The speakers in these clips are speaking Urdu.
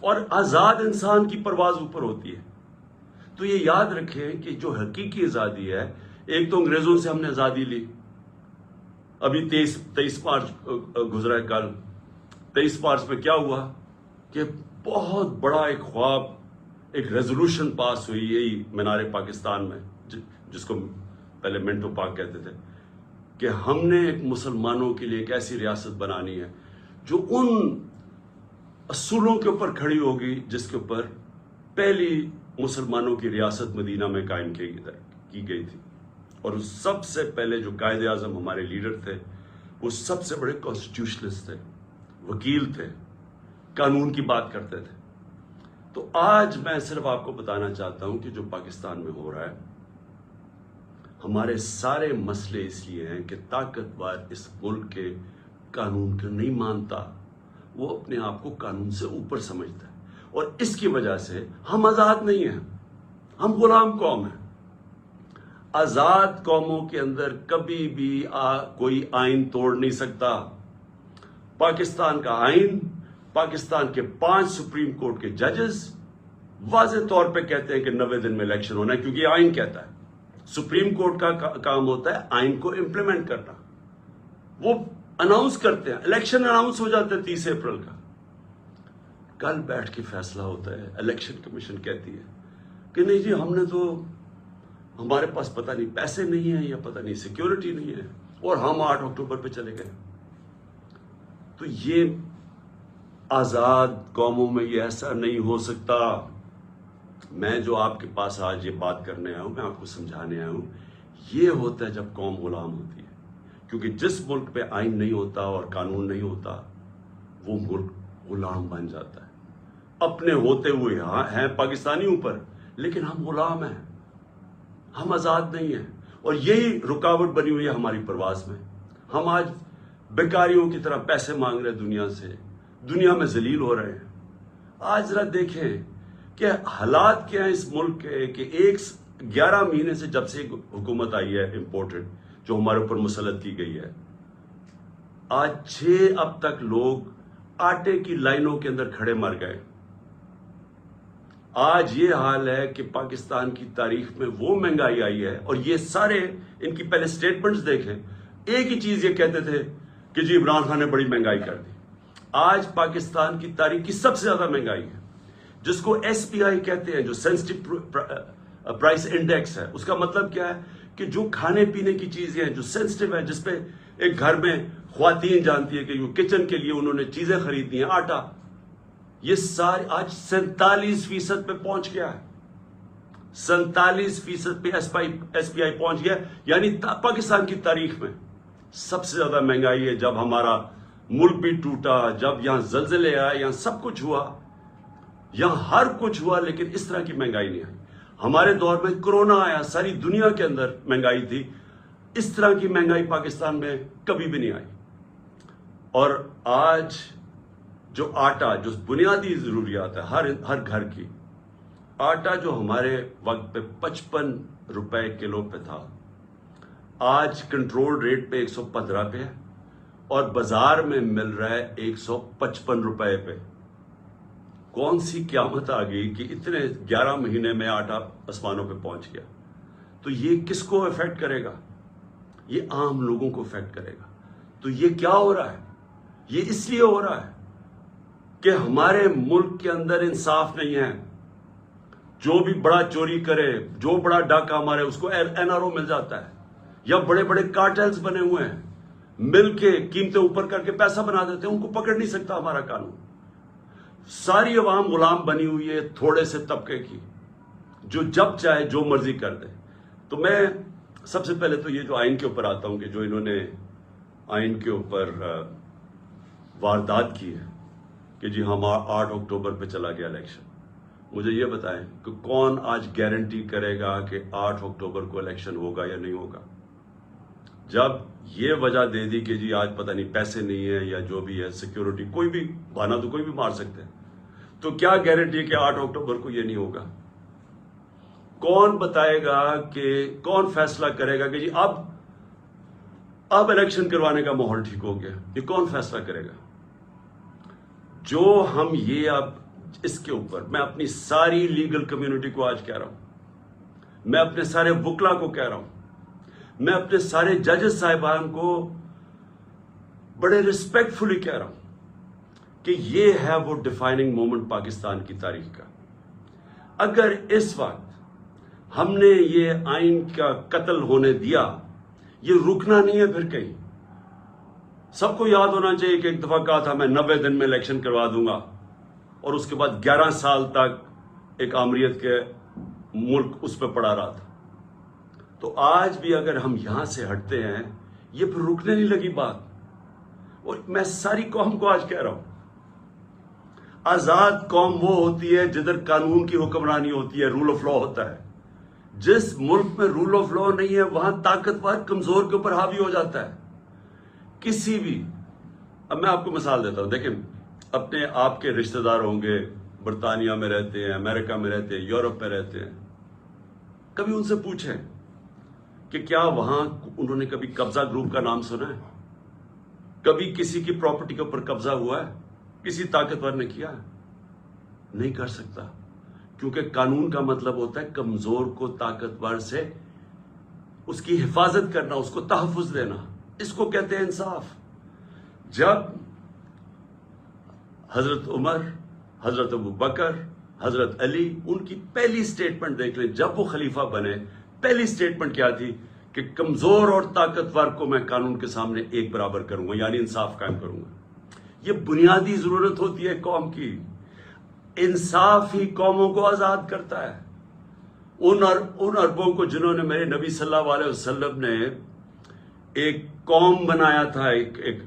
اور آزاد انسان کی پرواز اوپر ہوتی ہے. تو یہ یاد رکھیں کہ جو حقیقی آزادی ہے، ایک تو انگریزوں سے ہم نے آزادی لی. ابھی 23 مارچ گزرا ہے کل. 23 مارچ میں کیا ہوا کہ بہت بڑا ایک خواب، ایک ریزولوشن پاس ہوئی یہی مینار پاکستان میں، جس کو پہلے منٹو پاک کہتے تھے، کہ ہم نے ایک مسلمانوں کے لیے ایک ایسی ریاست بنانی ہے جو ان اصولوں کے اوپر کھڑی ہوگی جس کے اوپر پہلی مسلمانوں کی ریاست مدینہ میں قائم کی گئی تھی. اور سب سے پہلے جو قائد اعظم ہمارے لیڈر تھے وہ سب سے بڑے کانسٹیٹیوشنسٹ تھے، وکیل تھے، قانون کی بات کرتے تھے. تو آج میں صرف آپ کو بتانا چاہتا ہوں کہ جو پاکستان میں ہو رہا ہے، ہمارے سارے مسئلے اس لیے ہیں کہ طاقتور اس ملک کے قانون کو نہیں مانتا، وہ اپنے آپ کو قانون سے اوپر سمجھتا ہے، اور اس کی وجہ سے ہم آزاد نہیں ہیں، ہم غلام قوم ہیں. آزاد قوموں کے اندر کبھی بھی کوئی آئین توڑ نہیں سکتا. پاکستان کا آئین، پاکستان کے 5 سپریم کورٹ کے ججز واضح طور پہ کہتے ہیں کہ 90 دن میں الیکشن ہونا ہے، کیونکہ یہ آئین کہتا ہے. سپریم کورٹ کا کام ہوتا ہے آئین کو امپلیمنٹ کرنا. وہ اناؤنس کرتے ہیں، الیکشن اناؤنس ہو جاتا ہے 30 اپریل کا. کل بیٹھ کے فیصلہ ہوتا ہے، الیکشن کمیشن کہتی ہے کہ نہیں جی، ہم نے تو، ہمارے پاس پتہ نہیں پیسے نہیں ہیں یا پتہ نہیں سیکیورٹی نہیں ہے، اور ہم 8 اکتوبر پہ چلے گئے. تو یہ آزاد قوموں میں یہ ایسا نہیں ہو سکتا. میں جو آپ کے پاس آج یہ بات کرنے آیا ہوں، میں آپ کو سمجھانے آیا ہوں، یہ ہوتا ہے جب قوم غلام ہوتی ہے. کیونکہ جس ملک پہ آئین نہیں ہوتا اور قانون نہیں ہوتا، وہ ملک غلام بن جاتا ہے. اپنے ہوتے ہوئے ہیں پاکستانی اوپر، لیکن ہم غلام ہیں، ہم آزاد نہیں ہیں. اور یہی رکاوٹ بنی ہوئی ہے ہماری پرواز میں. ہم آج بیکاریوں کی طرح پیسے مانگ رہے دنیا سے، دنیا میں ذلیل ہو رہے ہیں. آج ذرا دیکھیں کہ حالات کیا ہیں اس ملک کے، کہ 11 مہینے سے جب سے حکومت آئی ہے امپورٹڈ، جو ہمارے اوپر مسلط کی گئی ہے، آج 6 اب تک لوگ آٹے کی لائنوں کے اندر کھڑے مر گئے. آج یہ حال ہے کہ پاکستان کی تاریخ میں وہ مہنگائی آئی ہے، اور یہ سارے ان کی پہلے سٹیٹمنٹس دیکھیں، ایک ہی چیز یہ کہتے تھے کہ جی عمران خان نے بڑی مہنگائی کر دی. آج پاکستان کی تاریخ کی سب سے زیادہ مہنگائی ہے، جس کو SPI کہتے ہیں، جو سینسٹیو پرائس انڈیکس ہے. اس کا مطلب کیا ہے کہ جو کھانے پینے کی چیزیں ہیں جو سینسٹیو ہیں، جس پہ ایک گھر میں خواتین جانتی ہے کہ وہ کچن کے لیے انہوں نے چیزیں خریدنی ہیں، آٹا، یہ سارے آج 47% پہ پہنچ گیا ہے. 47% پہ SPI پہنچ گیا، یعنی پاکستان کی تاریخ میں سب سے زیادہ مہنگائی ہے. جب ہمارا ملک بھی ٹوٹا، جب یہاں زلزلے آئے، یہاں سب کچھ ہوا، یہاں ہر کچھ ہوا، لیکن اس طرح کی مہنگائی نہیں آئی. ہمارے دور میں کرونا آیا، ساری دنیا کے اندر مہنگائی تھی، اس طرح کی مہنگائی پاکستان میں کبھی بھی نہیں آئی. اور آج جو آٹا، جو بنیادی ضروریات ہے ہر گھر کی، آٹا جو ہمارے وقت پہ 55 روپے کلو پہ تھا، آج کنٹرول ریٹ پہ 115 پہ ہے، اور بازار میں مل رہا ہے 155 روپے پہ. کون سی قیامت آ گئی کہ اتنے 11 مہینے میں آٹا آسمانوں پہ پہنچ گیا. تو یہ کس کو افیکٹ کرے گا؟ یہ عام لوگوں کو افیکٹ کرے گا. تو یہ کیا ہو رہا ہے؟ یہ اس لیے ہو رہا ہے کہ ہمارے ملک کے اندر انصاف نہیں ہے. جو بھی بڑا چوری کرے، جو بڑا ڈاکہ مارے، اس کو NRO مل جاتا ہے، یا بڑے بڑے کارٹلز بنے ہوئے ہیں، مل کے قیمتیں اوپر کر کے پیسہ بنا دیتے ہیں، ان کو پکڑ نہیں سکتا ہمارا قانون. ساری عوام غلام بنی ہوئی ہے تھوڑے سے طبقے کی، جو جب چاہے جو مرضی کر دے. تو میں سب سے پہلے تو یہ جو آئین کے اوپر آتا ہوں، کہ جو انہوں نے آئین کے اوپر واردات کی ہے کہ جی ہم 8 اکتوبر پہ چلا گیا الیکشن. مجھے یہ بتائیں کہ کون آج گارنٹی کرے گا کہ 8 اکتوبر کو الیکشن ہوگا یا نہیں ہوگا؟ جب یہ وجہ دے دی کہ جی آج پتہ نہیں پیسے نہیں ہیں یا جو بھی ہے، سیکیورٹی، کوئی بھی بہانہ تو کوئی بھی مار سکتے ہیں، تو کیا گارنٹی ہے کہ 8 اکتوبر کو یہ نہیں ہوگا؟ کون بتائے گا کہ، کون فیصلہ کرے گا کہ جی اب الیکشن کروانے کا ماحول ٹھیک ہو گیا؟ یہ کون فیصلہ کرے گا؟ جو ہم یہ اب اس کے اوپر میں اپنی ساری لیگل کمیونٹی کو آج کہہ رہا ہوں، میں اپنے سارے وکلا کو کہہ رہا ہوں، میں اپنے سارے ججز صاحبان کو بڑے ریسپیکٹ فلی کہہ رہا ہوں کہ یہ ہے وہ ڈیفائننگ مومنٹ پاکستان کی تاریخ کا۔ اگر اس وقت ہم نے یہ آئین کا قتل ہونے دیا، یہ رکنا نہیں ہے پھر کہیں۔ سب کو یاد ہونا چاہیے کہ ایک دفعہ کہا تھا میں 90 دن میں الیکشن کروا دوں گا، اور اس کے بعد 11 سال تک ایک آمریت کے ملک اس پہ پڑا رہا تھا۔ تو آج بھی اگر ہم یہاں سے ہٹتے ہیں، یہ پھر رکنے نہیں لگی بات۔ اور میں ساری قوم کو آج کہہ رہا ہوں، آزاد قوم وہ ہوتی ہے جدھر قانون کی حکمرانی ہوتی ہے، رول آف لا ہوتا ہے۔ جس ملک میں رول آف لا نہیں ہے، وہاں طاقتور کمزور کے اوپر حاوی ہو جاتا ہے۔ کسی بھی، اب میں آپ کو مثال دیتا ہوں، دیکھیں اپنے آپ کے رشتہ دار ہوں گے، برطانیہ میں رہتے ہیں، امریکہ میں رہتے ہیں، یورپ میں رہتے ہیں، کبھی ان سے پوچھیں کہ کیا وہاں انہوں نے کبھی قبضہ گروپ کا نام سنا ہے؟ کبھی کسی کی پراپرٹی کے اوپر قبضہ ہوا ہے؟ کسی طاقتور نے کیا ہے؟ نہیں کر سکتا، کیونکہ قانون کا مطلب ہوتا ہے کمزور کو طاقتور سے اس کی حفاظت کرنا، اس کو تحفظ دینا۔ اس کو کہتے ہیں انصاف۔ جب حضرت عمر، حضرت ابو بکر، حضرت علی، ان کی پہلی سٹیٹمنٹ دیکھ لیں، جب وہ خلیفہ بنے پہلی سٹیٹمنٹ کیا تھی کہ کمزور اور طاقتور کو میں قانون کے سامنے ایک برابر کروں گا، یعنی انصاف قائم کروں گا۔ یہ بنیادی ضرورت ہوتی ہے قوم کی۔ انصاف ہی قوموں کو آزاد کرتا ہے۔ ان عربوں کو جنہوں نے میرے نبی صلی اللہ علیہ وسلم نے ایک قوم بنایا تھا، ایک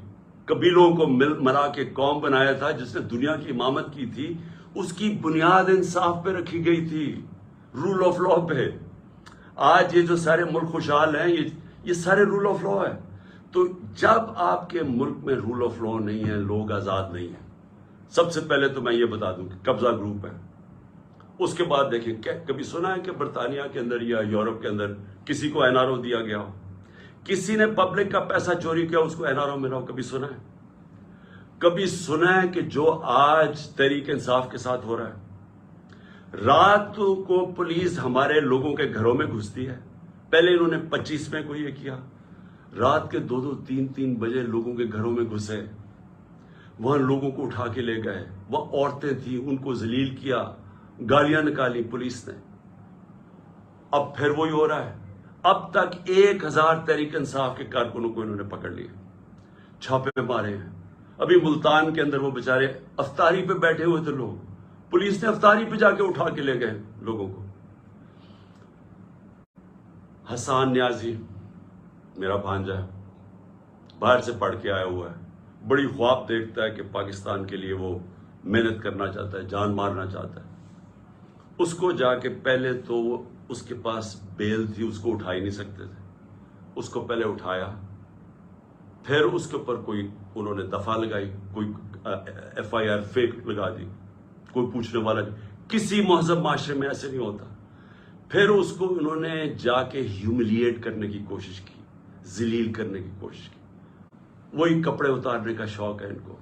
قبیلوں کو ملا کے قوم بنایا تھا جس نے دنیا کی امامت کی تھی، اس کی بنیاد انصاف پہ رکھی گئی تھی، رول آف لا پہ۔ آج یہ جو سارے ملک خوشحال ہیں، یہ سارے رول آف لا ہے۔ تو جب آپ کے ملک میں رول آف لا نہیں ہے، لوگ آزاد نہیں ہیں۔ سب سے پہلے تو میں یہ بتا دوں کہ قبضہ گروپ ہے۔ اس کے بعد دیکھیں، کبھی سنا ہے کہ برطانیہ کے اندر یا یورپ کے اندر کسی کو NRO دیا گیا ہو؟ کسی نے پبلک کا پیسہ چوری کیا، اس کو NRO ملا ہو؟ کبھی سنا ہے؟ کبھی سنا ہے کہ جو آج تحریک انصاف کے ساتھ ہو رہا ہے؟ رات کو پولیس ہمارے لوگوں کے گھروں میں گھستی ہے۔ پہلے انہوں نے 25 میں کو یہ کیا، رات کے 2-2, 3-3 بجے لوگوں کے گھروں میں گھسے، وہاں لوگوں کو اٹھا کے لے گئے، وہ عورتیں تھیں ان کو ذلیل کیا، گالیاں نکالی پولیس نے۔ اب پھر وہی ہو رہا ہے۔ اب تک 1000 تحریک انصاف کے کارکنوں کو انہوں نے پکڑ لیا، چھاپے مارے ہیں۔ ابھی ملتان کے اندر وہ بیچارے افطاری پہ بیٹھے ہوئے تھے لوگ، پولیس نے افطاری پہ جا کے اٹھا کے لے گئے لوگوں کو۔ حسان نیازی میرا بھانجا ہے، باہر سے پڑھ کے آیا ہوا ہے، بڑی خواب دیکھتا ہے کہ پاکستان کے لیے وہ محنت کرنا چاہتا ہے، جان مارنا چاہتا ہے۔ اس کو جا کے پہلے تو اس کے پاس بیل تھی، اس کو اٹھا ہی نہیں سکتے تھے، اس کو پہلے اٹھایا، پھر اس کے اوپر کوئی انہوں نے دفعہ لگائی، کوئی FIR فیک لگا دی، کوئی پوچھنے والا نہیں۔ کسی مہذب معاشرے میں ایسے نہیں ہوتا۔ پھر اس کو انہوں نے جا کے ہیوملیٹ کرنے کی کوشش کی، ذلیل کرنے کی کوشش کی۔ وہی کپڑے اتارنے کا شوق ہے ان کو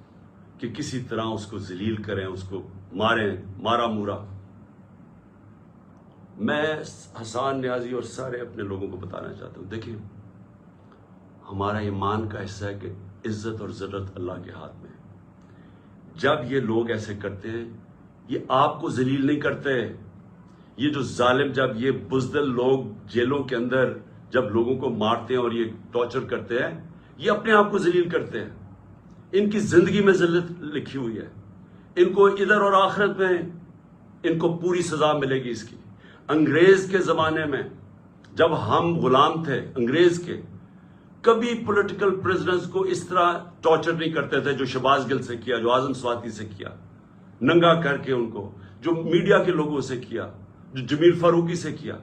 کہ کسی طرح اس کو ذلیل کریں، اس کو ماریں، مارا مورا۔ میں حسان نیازی اور سارے اپنے لوگوں کو بتانا چاہتا ہوں، دیکھیں ہمارا ایمان کا حصہ ہے کہ عزت اور ذلت اللہ کے ہاتھ میں ہے۔ جب یہ لوگ ایسے کرتے ہیں، یہ آپ کو ذلیل نہیں کرتے۔ یہ جو ظالم، جب یہ بزدل لوگ جیلوں کے اندر جب لوگوں کو مارتے ہیں اور یہ ٹارچر کرتے ہیں، یہ اپنے آپ کو ذلیل کرتے ہیں۔ ان کی زندگی میں ذلت لکھی ہوئی ہے، ان کو ادھر اور آخرت میں ان کو پوری سزا ملے گی اس کی۔ انگریز کے زمانے میں جب ہم غلام تھے انگریز کے، کبھی پولیٹیکل پرزنرز کو اس طرح ٹارچر نہیں کرتے تھے جو شہباز گل سے کیا، جو اعظم سواتی سے کیا، ننگا کر کے ان کو، جو میڈیا کے لوگوں سے کیا، جو جمیل فاروقی سے کیا،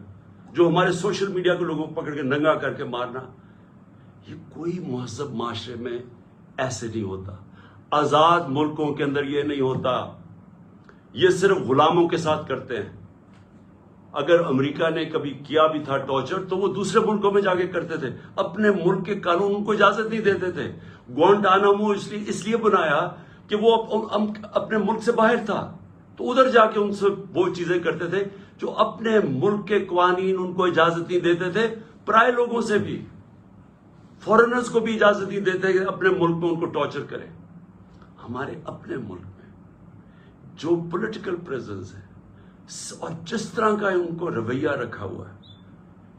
جو ہمارے سوشل میڈیا کے لوگوں کو پکڑ کے ننگا کر کے مارنا۔ یہ کوئی مہذب معاشرے میں ایسے نہیں ہوتا، آزاد ملکوں کے اندر یہ نہیں ہوتا۔ یہ صرف غلاموں کے ساتھ کرتے ہیں۔ اگر امریکہ نے کبھی کیا بھی تھا ٹارچر تو وہ دوسرے ملکوں میں جا کے کرتے تھے، اپنے ملک کے قانون کو اجازت نہیں دیتے تھے۔ گوانٹانامو اس لیے بنایا کہ وہ اپنے ملک سے باہر تھا، تو ادھر جا کے ان سے وہ چیزیں کرتے تھے جو اپنے ملک کے قوانین ان کو اجازت نہیں دیتے تھے، پرائے لوگوں سے بھی، فورنرز کو بھی اجازت نہیں دیتے کہ اپنے ملک میں ان کو ٹارچر کریں۔ ہمارے اپنے ملک میں جو پولیٹیکل پریزنس ہے اور جس طرح کا ان کو رویہ رکھا ہوا ہے،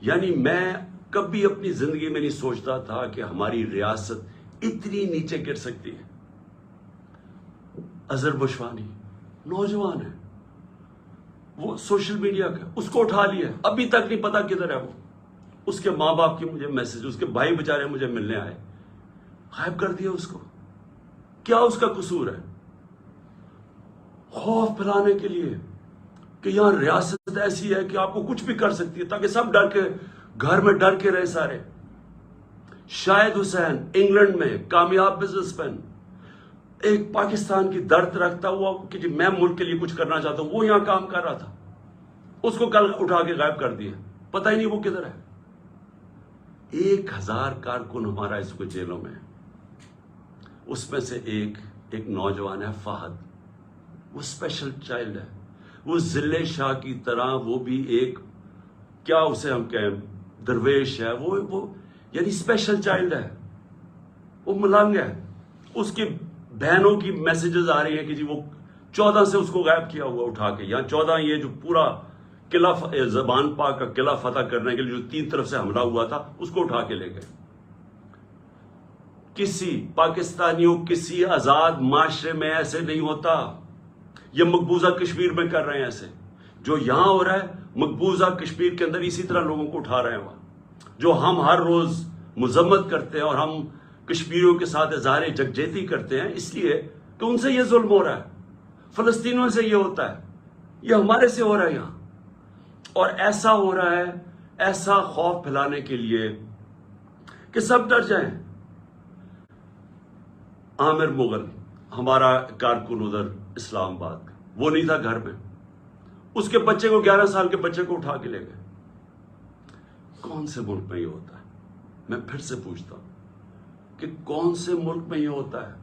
یعنی میں کبھی اپنی زندگی میں نہیں سوچتا تھا کہ ہماری ریاست اتنی نیچے گر سکتی ہے۔ اظہر بشوانی نوجوان ہے، وہ سوشل میڈیا کا، اس کو اٹھا لیا، ابھی تک نہیں پتا کدھر ہے وہ۔ اس کے ماں باپ کی مجھے میسج، اس کے بھائی بیچارے مجھے ملنے آئے، غائب کر دیا اس کو۔ کیا اس کا قصور ہے؟ خوف پھیلانے کے لیے کہ یہاں ریاست ایسی ہے کہ آپ کو کچھ بھی کر سکتی ہے، تاکہ سب ڈر کے گھر میں ڈر کے رہے سارے۔ شاہد حسین انگلینڈ میں کامیاب بزنس مین، ایک پاکستان کی درد رکھتا ہوا کہ جی میں ملک کے لیے کچھ کرنا چاہتا ہوں، وہ یہاں کام کر رہا تھا، اس کو کل اٹھا کے غائب کر دیا، پتہ ہی نہیں وہ کدھر ہے۔ 1000 کارکن ہمارا اس کو جیلوں میں ہے، اس میں سے ایک نوجوان ہے فہد، وہ اسپیشل چائلڈ ہے، وہ ضلع شاہ کی طرح، وہ بھی ایک کیا اسے ہم کہیں درویش ہے، وہ یعنی اسپیشل چائلڈ ہے، وہ ملنگ ہے۔ اس کی بہنوں کی میسیجز آ رہی ہیں کہ جی وہ 14 سے اس کو غائب کیا ہوا اٹھا کے، یہاں 14 یہ جو پورا قلعہ زبان پاک کا قلعہ فتح کرنے کے لیے جو 3 طرف سے حملہ ہوا تھا، اس کو اٹھا کے لے گئے۔ کسی پاکستانیوں کسی آزاد معاشرے میں ایسے نہیں ہوتا، یہ مقبوضہ کشمیر میں کر رہے ہیں ایسے، جو یہاں ہو رہا ہے مقبوضہ کشمیر کے اندر اسی طرح لوگوں کو اٹھا رہے ہیں وہاں، جو ہم ہر روز مذمت کرتے ہیں اور ہم کشمیریوں کے ساتھ اظہار یکجہتی کرتے ہیں، اس لیے کہ ان سے یہ ظلم ہو رہا ہے، فلسطینیوں سے یہ ہوتا ہے، یہ ہمارے سے ہو رہا ہے یہاں، اور ایسا ہو رہا ہے ایسا خوف پھیلانے کے لیے کہ سب ڈر جائیں۔ عامر مغل ہمارا کارکن ادھر اسلام آباد کا، وہ نہیں تھا گھر میں، اس کے بچے کو 11 سال کے بچے کو اٹھا کے لے گئے۔ کون سے ملک میں یہ ہوتا ہے؟ میں پھر سے پوچھتا ہوں کہ کون سے ملک میں یہ ہوتا ہے؟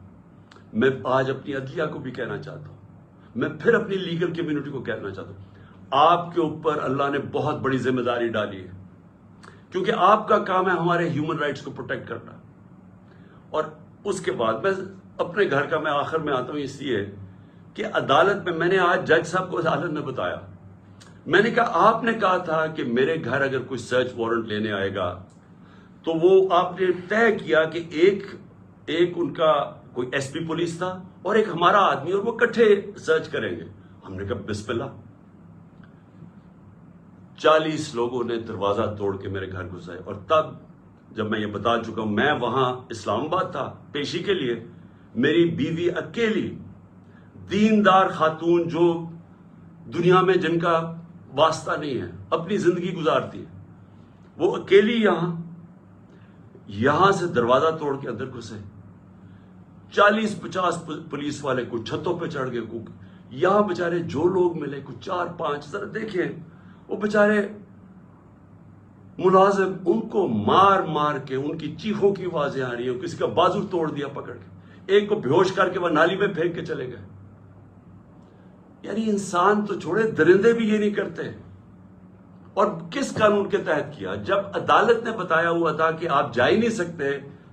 میں آج اپنی عدلیہ کو بھی کہنا چاہتا ہوں، میں پھر اپنی لیگل کمیونٹی کو کہنا چاہتا ہوں، آپ کے اوپر اللہ نے بہت بڑی ذمہ داری ڈالی ہے، کیونکہ آپ کا کام ہے ہمارے ہیومن رائٹس کو پروٹیکٹ کرنا۔ اور اس کے بعد میں اپنے گھر کا میں آخر میں آتا ہوں اس لیے کہ عدالت میں نے آج جج صاحب کو عدالت میں بتایا، میں نے کہا آپ نے کہا تھا کہ میرے گھر اگر کوئی سرچ وارنٹ لینے آئے گا تو وہ آپ نے طے کیا کہ ایک ان کا کوئی ایس پی پولیس تھا اور ایک ہمارا آدمی، اور وہ اکٹھے سرچ کریں گے۔ ہم نے کہا بسم اللہ۔ 40 لوگوں نے دروازہ توڑ کے میرے گھر گھسائے، اور تب جب میں یہ بتا چکا ہوں، میں وہاں اسلام آباد تھا پیشی کے لیے، میری بیوی اکیلی دیندار خاتون جو دنیا میں جن کا واسطہ نہیں ہے، اپنی زندگی گزارتی ہے، وہ اکیلی یہاں سے دروازہ توڑ کے اندر گھسے۔ 40-50 پولیس والے کچھ چھتوں پہ چڑھ گئے، یہاں بےچارے جو لوگ ملے کچھ 4-5، ذرا دیکھیں وہ بےچارے ملازم، ان کو مار مار کے ان کی چیخوں کی آوازیں آ رہی ہیں، کسی کا بازو توڑ دیا پکڑ کے، ایک کو بیہوش کر کے وہ نالی میں پھینک کے چلے گئے۔ یعنی انسان تو چھوڑے، درندے بھی یہ نہیں کرتے۔ اور کس قانون کے تحت کیا؟ جب عدالت نے بتایا ہوا تھا کہ آپ جا ہی نہیں سکتے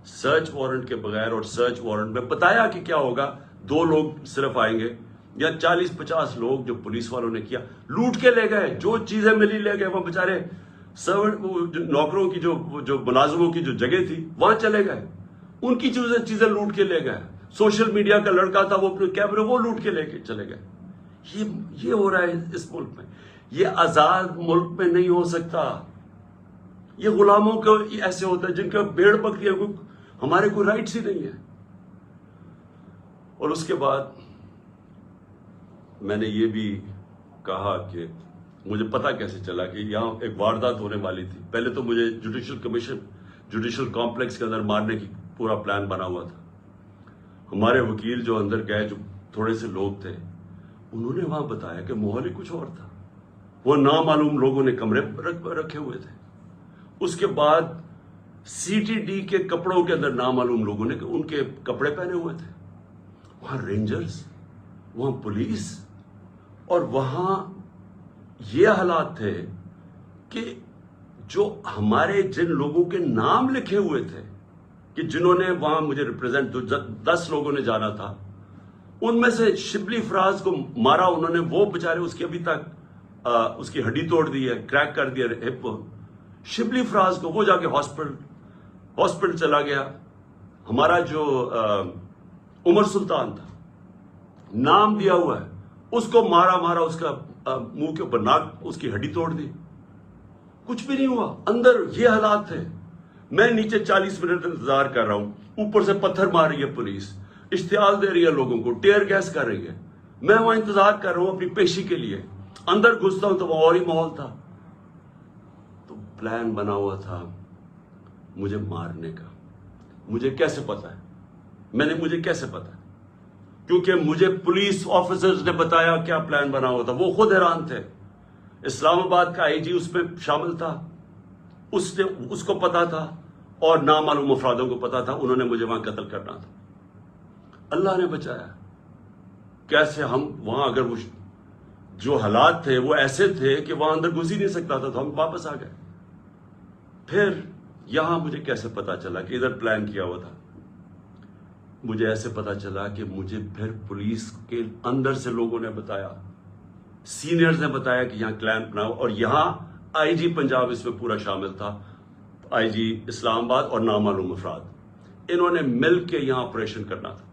سرچ وارنٹ کے بغیر، اور سرچ وارنٹ میں بتایا کہ کیا ہوگا، 2 لوگ صرف آئیں گے یا 40-50 لوگ جو پولیس والوں نے کیا، لوٹ کے لے گئے، جو چیزیں ملی لے گئے، وہ بےچارے سرونٹ نوکروں کی جو ملازموں کی جو جگہ تھی وہاں چلے گئے، ان کی چیزیں لوٹ کے لے گئے۔ سوشل میڈیا کا لڑکا تھا، وہ اپنے کیمرے وہ لوٹ کے لے کے چلے گئے۔ یہ ہو رہا ہے اس ملک میں، یہ آزاد ملک میں نہیں ہو سکتا۔ یہ غلاموں کو ایسے ہوتا ہے جن کے بھیڑ بکریاں کو ہمارے کوئی رائٹس ہی نہیں ہے۔ اور اس کے بعد میں نے یہ بھی کہا کہ مجھے پتا کیسے چلا کہ یہاں ایک واردات ہونے والی تھی۔ پہلے تو مجھے جوڈیشل کمپلیکس کے اندر مارنے کی پورا پلان بنا ہوا تھا۔ ہمارے وکیل جو اندر گئے، جو تھوڑے سے لوگ تھے، انہوں نے وہاں بتایا کہ ماحول ہی کچھ اور تھا، وہ نامعلوم لوگوں نے کمرے رکھے ہوئے تھے۔ اس کے بعد سی ٹی ڈی کے کپڑوں کے اندر نامعلوم لوگوں نے ان کے کپڑے پہنے ہوئے تھے، وہاں رینجرز، وہاں پولیس، اور وہاں یہ حالات تھے کہ جو ہمارے جن لوگوں کے نام لکھے ہوئے تھے کہ جنہوں نے وہاں مجھے ریپرزینٹ 10 لوگوں نے جانا تھا، ان میں سے شبلی فراز کو مارا انہوں نے، وہ بیچارے اس کی ابھی تک اس کی ہڈی توڑ دی ہے، کریک کر دیا ہپ کو. شبلی فراز کو وہ جا کے ہاسپٹل چلا گیا. ہمارا جو عمر سلطان تھا، نام دیا ہوا ہے، اس کو مارا اس کا منہ کے اوپر ناک، اس کی ہڈی توڑ دی. کچھ بھی نہیں ہوا. اندر یہ حالات تھے. میں نیچے 40 منٹ انتظار کر رہا ہوں، اوپر سے پتھر مار رہی ہے پولیس، اشتعال دے رہی ہے لوگوں کو، ٹیئر گیس کر رہی ہے. میں وہاں انتظار کر رہا ہوں اپنی پیشی کے لیے. اندر گھستا ہوں تو وہ اور ہی ماحول تھا. تو پلان بنا ہوا تھا مجھے مارنے کا. مجھے کیسے پتا ہے؟ مجھے کیسے پتا ہے؟ کیونکہ مجھے پولیس آفیسرز نے بتایا کیا پلان بنا ہوا تھا. وہ خود حیران تھے. اسلام آباد کا آئی جی اس میں شامل تھا، اس کو پتا تھا، اور نامعلوم افرادوں کو پتا تھا. انہوں نے مجھے وہاں قتل کرنا تھا. اللہ نے بچایا. کیسے ہم وہاں، اگر وہ جو حالات تھے وہ ایسے تھے کہ وہاں اندر گھس ہی نہیں سکتا تھا، تو ہم واپس آ گئے. پھر یہاں مجھے کیسے پتا چلا کہ ادھر پلان کیا ہوا تھا؟ مجھے ایسے پتا چلا کہ مجھے پھر پولیس کے اندر سے لوگوں نے بتایا، سینئرز نے بتایا کہ یہاں پلان بناؤ. اور یہاں آئی جی پنجاب اس میں پورا شامل تھا، آئی جی اسلام آباد اور نامعلوم افراد. انہوں نے مل کے یہاں آپریشن کرنا تھا.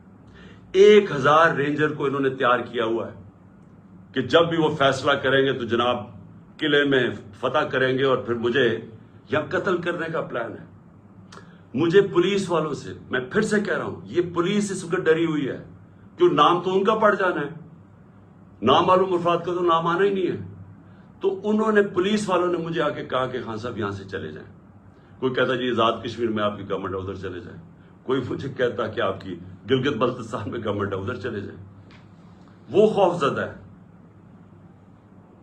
1000 رینجر کو انہوں نے تیار کیا ہوا ہے کہ جب بھی وہ فیصلہ کریں گے تو جناب قلعے میں فتح کریں گے، اور پھر مجھے یہاں قتل کرنے کا پلان ہے. مجھے پولیس والوں سے، میں پھر سے کہہ رہا ہوں، یہ پولیس اس وقت ڈری ہوئی ہے، کیوں نام تو ان کا پڑ جانا ہے، نامعلوم افراد کا تو نام آنا ہی نہیں ہے. تو انہوں نے، پولیس والوں نے مجھے آ کے کہا کہ خان صاحب یہاں سے چلے جائیں. کوئی کہتا جی آزاد کشمیر میں آپ کی گورنمنٹ ہے، ادھر چلے جائیں. کوئی مجھے کہتا کہ آپ کی گلگت بلتستان میں گورنمنٹ ہے، ادھر چلے جائیں. وہ خوف زدہ ہے.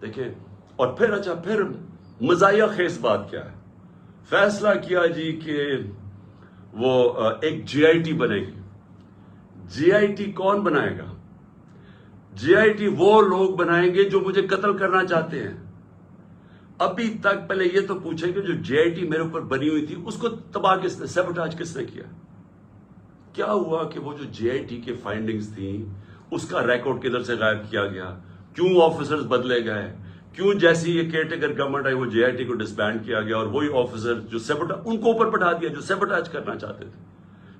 دیکھیں، اور پھر مزاحیہ خیز بات کیا ہے؟ فیصلہ کیا جی کہ وہ ایک جے آئی ٹی بنے گی. جے آئی ٹی کون بنائے گا؟ جے آئی ٹی وہ لوگ بنائیں گے جو مجھے قتل کرنا چاہتے ہیں. ابھی تک پہلے یہ تو پوچھیں کہ جو جے آئی ٹی میرے اوپر بنی ہوئی تھی اس کو تباہ کس نے، سیبوٹاج کس نے کیا؟ کیا ہوا کہ وہ جو جے آئی ٹی کے فائنڈنگز تھیں اس کا ریکارڈ کدھر سے غائب کیا گیا؟ کیوں آفیسرز بدلے گئے؟ کیوں جیسی یہ کیئر ٹیکر گورنمنٹ آئی وہ جے آئی ٹی کو ڈسبینڈ کیا گیا، اور وہی آفیسر جو ان کو اوپر بٹھا دیا جو سیبوٹاج کرنا چاہتے تھے،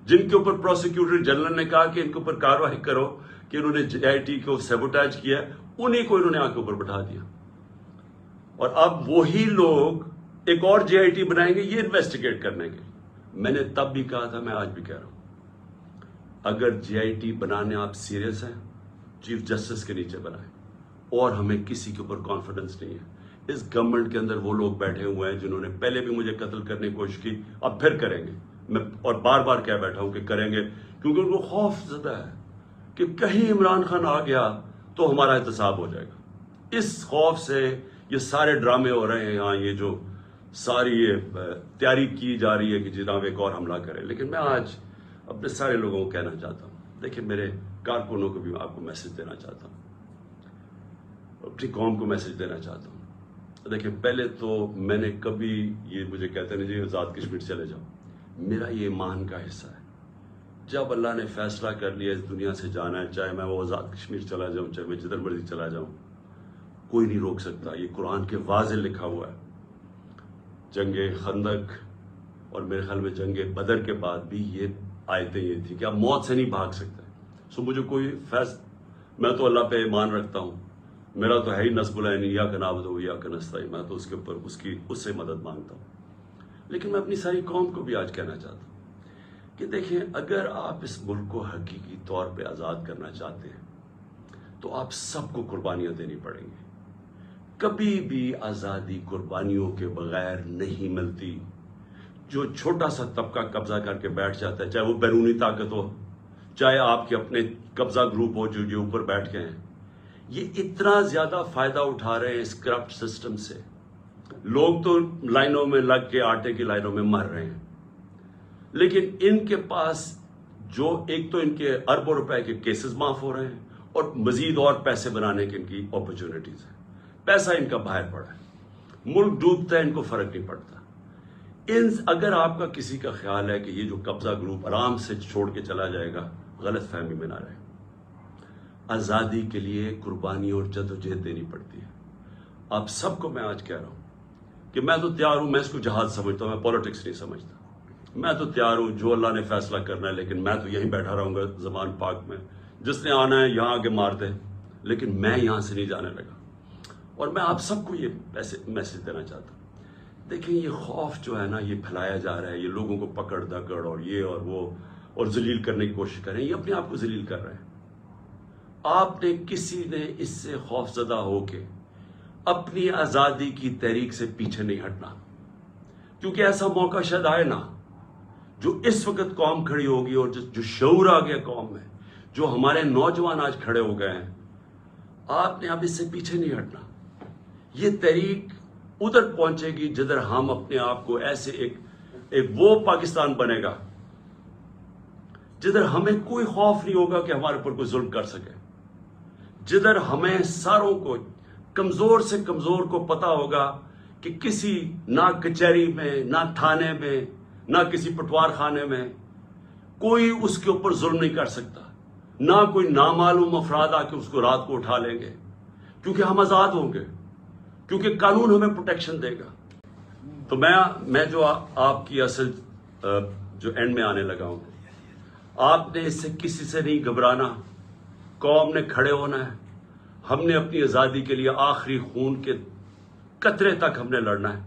جن کے اوپر پروسیکیوٹر جنرل نے کہا کہ ان کے اوپر کارروائی کرو کہ انہوں نے جے آئی ٹی کو سیبوٹاج کیا، انہی کو انہوں نے آ کے اوپر بٹھا دیا. اور اب وہی لوگ ایک اور جے آئی ٹی بنائیں گے یہ انویسٹیگیٹ کرنے کے. میں نے تب بھی کہا تھا، میں آج بھی کہہ رہا ہوں، اگر جے آئی ٹی بنانے آپ سیریس ہیں، چیف جسٹس کے نیچے بنائیں. اور ہمیں کسی کے اوپر کانفیڈنس نہیں ہے. اس گورنمنٹ کے اندر وہ لوگ بیٹھے ہوئے ہیں جنہوں نے پہلے بھی مجھے قتل کرنے کی کوشش کی، اب پھر کریں گے. میں اور بار بار کہہ بیٹھا ہوں کہ کریں گے، کیونکہ ان کو خوف زدہ ہے کہ کہیں عمران خان آ گیا تو ہمارا احتساب ہو جائے گا. اس خوف سے یہ سارے ڈرامے ہو رہے ہیں یہاں، یہ جو ساری یہ تیاری کی جا رہی ہے کہ جناب ایک اور حملہ کرے. لیکن میں آج اپنے سارے لوگوں کو کہنا چاہتا ہوں، دیکھیں میرے کارکنوں کو بھی میں آپ کو میسج دینا چاہتا ہوں، اپنی قوم کو میسج دینا چاہتا ہوں. دیکھیں، پہلے تو میں نے کبھی، یہ مجھے کہتے نہیں جی آزاد کشمیر چلے جاؤ، میرا یہ ایمان کا حصہ ہے. جب اللہ نے فیصلہ کر لیا اس دنیا سے جانا ہے، چاہے میں وہ آزاد کشمیر چلا جاؤں، چاہے میں جدھر مرضی چلا جاؤں، کوئی نہیں روک سکتا. یہ قرآن کے واضح لکھا ہوا ہے. جنگ خندق اور میرے خیال میں جنگ بدر کے بعد بھی یہ آیتیں یہ تھی کہ آپ موت سے نہیں بھاگ سکتے. سو مجھے کوئی میں تو اللہ پہ ایمان رکھتا ہوں، میرا تو ہے ہی نصب العین یا کا نعبد و یا کا نستعین، میں تو اس کے اوپر اس سے مدد مانگتا ہوں. لیکن میں اپنی ساری قوم کو بھی آج کہنا چاہتا ہوں کہ دیکھیں، اگر آپ اس ملک کو حقیقی طور پہ آزاد کرنا چاہتے ہیں تو آپ سب کو قربانیاں دینی پڑیں گی. کبھی بھی آزادی قربانیوں کے بغیر نہیں ملتی. جو چھوٹا سا طبقہ قبضہ کر کے بیٹھ جاتا ہے، چاہے وہ بیرونی طاقت ہو، چاہے آپ کے اپنے قبضہ گروپ ہو جو اوپر بیٹھ گئے ہیں، یہ اتنا زیادہ فائدہ اٹھا رہے ہیں اس کرپٹ سسٹم سے. لوگ تو لائنوں میں لگ کے آٹے کی لائنوں میں مر رہے ہیں، لیکن ان کے پاس جو ایک تو ان کے اربوں روپے کے کیسز معاف ہو رہے ہیں، اور مزید اور پیسے بنانے کی ان کی اپرچونٹیز ہیں. پیسہ ان کا باہر پڑا ہے, ملک ڈوبتا ہے, ان کو فرق نہیں پڑتا. اگر آپ کا کسی کا خیال ہے کہ یہ جو قبضہ گروپ آرام سے چھوڑ کے چلا جائے گا, غلط فہمی میں نہ رہے. آزادی کے لیے قربانی اور جدوجہد دینی پڑتی ہے. آپ سب کو میں آج کہہ رہا ہوں کہ میں تو تیار ہوں, میں اس کو جہاد سمجھتا ہوں, میں پولیٹکس نہیں سمجھتا. میں تو تیار ہوں, جو اللہ نے فیصلہ کرنا ہے, لیکن میں تو یہیں بیٹھا رہوں گا زمان پاک میں. جس نے آنا ہے یہاں آگے مار دے, لیکن میں یہاں سے نہیں جانے لگا. اور میں آپ سب کو یہ میسج دینا چاہتا ہوں. دیکھیں, یہ خوف جو ہے نا, یہ پھیلایا جا رہا ہے, یہ لوگوں کو پکڑ دکڑ اور یہ اور وہ اور ذلیل کرنے کی کوشش کر رہے ہیں. یہ اپنے آپ کو ذلیل کر رہے ہیں. آپ نے کسی نے اس سے خوف زدہ ہو کے اپنی آزادی کی تحریک سے پیچھے نہیں ہٹنا, کیونکہ ایسا موقع شاید آئے نا, جو اس وقت قوم کھڑی ہوگی اور جو شعور آ گیا قوم میں, جو ہمارے نوجوان آج کھڑے ہو گئے ہیں. آپ نے اب اس سے پیچھے نہیں ہٹنا. یہ تحریک ادھر پہنچے گی جدھر ہم اپنے آپ کو ایسے ایک وہ پاکستان بنے گا جدھر ہمیں کوئی خوف نہیں ہوگا کہ ہمارے اوپر کوئی ظلم کر سکے, جدھر ہمیں ساروں کو, کمزور سے کمزور کو پتا ہوگا کہ کسی نہ کچہری میں, نہ تھانے میں, نہ کسی پٹوار خانے میں کوئی اس کے اوپر ظلم نہیں کر سکتا. نہ کوئی نامعلوم افراد آ کے اس کو رات کو اٹھا لیں گے, کیونکہ ہم آزاد ہوں گے, کیونکہ قانون ہمیں پروٹیکشن دے گا. تو میں جو آپ کی اصل جو اینڈ میں آنے لگا ہوں, آپ نے اس سے کسی سے نہیں گھبرانا. قوم نے کھڑے ہونا ہے. ہم نے اپنی آزادی کے لیے آخری خون کے قطرے تک ہم نے لڑنا ہے.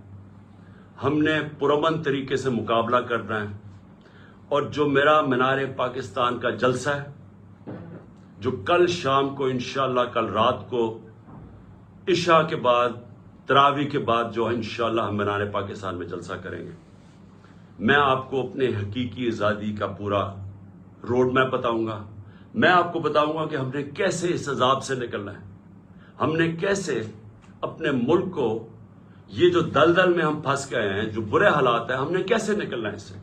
ہم نے پرامن طریقے سے مقابلہ کرنا ہے. اور جو میرا مینار پاکستان کا جلسہ ہے, جو کل شام کو انشاءاللہ, کل رات کو عشاء کے بعد, تراویح کے بعد جو انشاءاللہ ہم مینار پاکستان میں جلسہ کریں گے, میں آپ کو اپنے حقیقی آزادی کا پورا روڈ میپ بتاؤں گا. میں آپ کو بتاؤں گا کہ ہم نے کیسے اس عذاب سے نکلنا ہے, ہم نے کیسے اپنے ملک کو, یہ جو دلدل میں ہم پھنس گئے ہیں, جو برے حالات ہیں, ہم نے کیسے نکلنا ہے اس سے.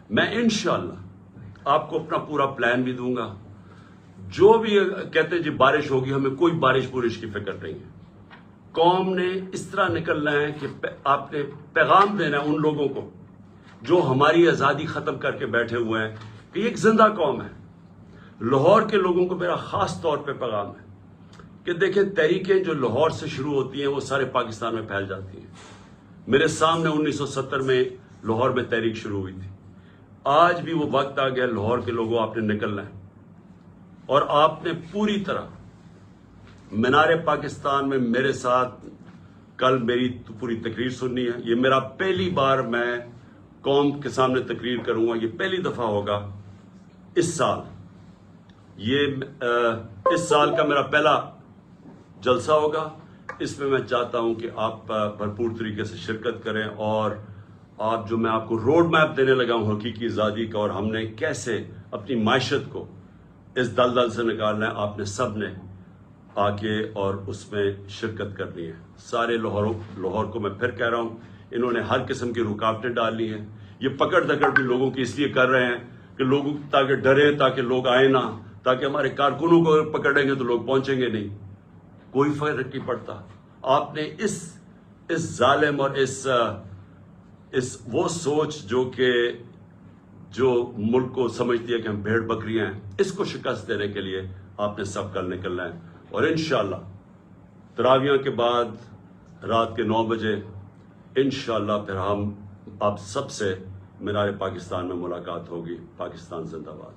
میں انشاءاللہ آپ کو اپنا پورا پلان بھی دوں گا. جو بھی کہتے ہیں جی بارش ہوگی, ہمیں کوئی بارش کی فکر نہیں ہے. قوم نے اس طرح نکلنا ہے کہ آپ نے پیغام دینا ہے ان لوگوں کو جو ہماری آزادی ختم کر کے بیٹھے ہوئے ہیں کہ یہ ایک زندہ قوم ہے. لاہور کے لوگوں کو میرا خاص طور پہ پیغام ہے کہ دیکھیں, تحریکیں جو لاہور سے شروع ہوتی ہیں وہ سارے پاکستان میں پھیل جاتی ہیں. میرے سامنے 1970 میں لاہور میں تحریک شروع ہوئی تھی. آج بھی وہ وقت آ گیا, لاہور کے لوگوں آپ نے نکلنا ہے, اور آپ نے پوری طرح مینار پاکستان میں میرے ساتھ کل میری پوری تقریر سننی ہے. یہ میرا پہلی بار میں قوم کے سامنے تقریر کروں گا. یہ پہلی دفعہ ہوگا اس سال. یہ اس سال کا میرا پہلا جلسہ ہوگا. اس میں چاہتا ہوں کہ آپ بھرپور طریقے سے شرکت کریں, اور آپ جو میں آپ کو روڈ میپ دینے لگا ہوں حقیقی آزادی کا, اور ہم نے کیسے اپنی معیشت کو اس دلدل سے نکالنا ہے, آپ نے سب نے آ کے اور اس میں شرکت کرنی ہے. سارے لاہور کو میں پھر کہہ رہا ہوں, انہوں نے ہر قسم کی رکاوٹیں ڈالی ہیں. یہ پکڑ دکڑ بھی لوگوں کی اس لیے کر رہے ہیں کہ لوگ تاکہ ڈرے, تاکہ لوگ آئے نہ, تاکہ ہمارے کارکنوں کو پکڑیں گے تو لوگ پہنچیں گے نہیں. کوئی فرق نہیں پڑتا. آپ نے اس ظالم اور اس وہ سوچ جو ملک کو سمجھتی ہے کہ ہم بھیڑ بکریاں ہیں, اس کو شکست دینے کے لیے آپ نے سب کل نکلنا ہے. اور انشاءاللہ تراویح کے بعد رات کے 9 بجے انشاءاللہ پھر ہم آپ سب سے مینار پاکستان میں ملاقات ہوگی. پاکستان زندہ باد.